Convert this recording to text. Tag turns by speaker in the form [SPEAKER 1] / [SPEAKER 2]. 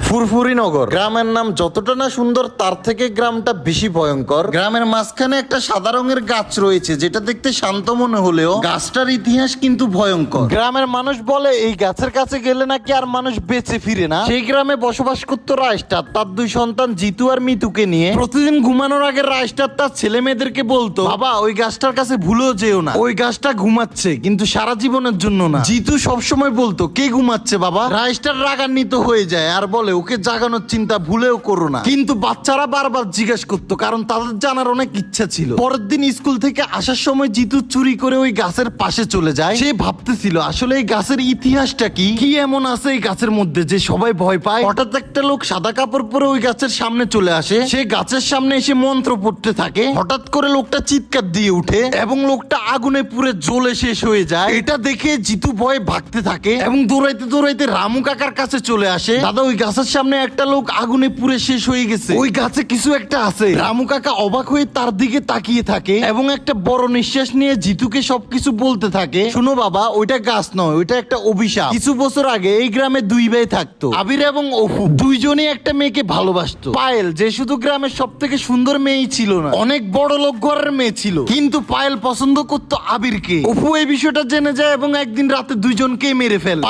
[SPEAKER 1] ফুরফুরি নগর গ্রামের নাম যতটা না সুন্দর তার থেকে গ্রামটা বেশি ভয়ঙ্কর। গ্রামের মাঝখানে একটা সাদা রঙের গাছ রয়েছে যেটা দেখতে শান্ত মনে হলেও গাছটার ইতিহাস কিন্তু ভয়ঙ্কর। গ্রামের মানুষ বলে এই গাছের কাছে গেলে নাকি আর মানুষ বেঁচে ফিরে না। সেই গ্রামে বসবাস করতো রাইস্টার তার দুই সন্তান জিতু আর মিতুকে নিয়ে। প্রতিদিন ঘুমানোর আগে রাইস্টার তার ছেলে মেয়েদেরকে বলতো, বাবা ওই গাছটার কাছে ভুলেও যেও না, ওই গাছটা ঘুমাচ্ছে কিন্তু সারা জীবনের জন্য না। জিতু সবসময় বলতো, কে ঘুমাচ্ছে বাবা? রাইস্টার রাগান্বিত হয়ে যায় আর বলে, ওকে জাগানোর চিন্তা ভুলেও করো না। কিন্তু বাচ্চারা বারবার জিজ্ঞেস করতো কারণ তাদের জানার অনেক ইচ্ছা ছিল। পরের দিন স্কুল থেকে আসার সময় জিতু চুরি করে ওই গাছের পাশে চলে যায়। সে ভাবতেছিল আসলে এই গাছের ইতিহাসটা কি, কি এমন আছে এই গাছের মধ্যে যে সবাই ভয় পায়। হঠাৎ একটা লোক সাদা কাপড় পরে ওই গাছের সামনে চলে আসে। সে গাছের সামনে এসে মন্ত্র পড়তে থাকে। হঠাৎ করে লোকটা চিৎকার দিয়ে উঠে এবং লোকটা আগুনে পুড়ে জ্বলে শেষ হয়ে যায়। এটা দেখে জিতু ভয়ে ভাগতে থাকে এবং দৌড়াইতে দৌড়াইতে রামু কাকার কাছে চলে আসে। দাদা ওই গাছের সামনে একটা লোক আগুনে পুড়ে শেষ হয়ে গেছে, ওই গাছে কিছু একটা আছে। রামু কাকা অবাক হয়ে তার দিকে তাকিয়ে থাকে এবং একটা বড় নিঃশ্বাস নিয়ে জিতুকে সবকিছু বলতে থাকে, শুনো বাবা ওইটা গাছ নয়, ওইটা একটা অভিশাপ। কিছু বছর আগে এই গ্রামে দুই ভাই থাকতো, আবির এবং অপু। দুইজনই একটা মেয়েকে ভালোবাসতো। পায়েল যে শুধু গ্রামের সব থেকে সুন্দর মেয়েই ছিল না, অনেক বড় লোক ঘরের মেয়ে ছিল, কিন্তু পায়েল পছন্দ করতো আবিরকে। অপু এই বিষয়টা জেনে যায় এবং একদিন রাতে দুইজনকেই মেরে ফেলে।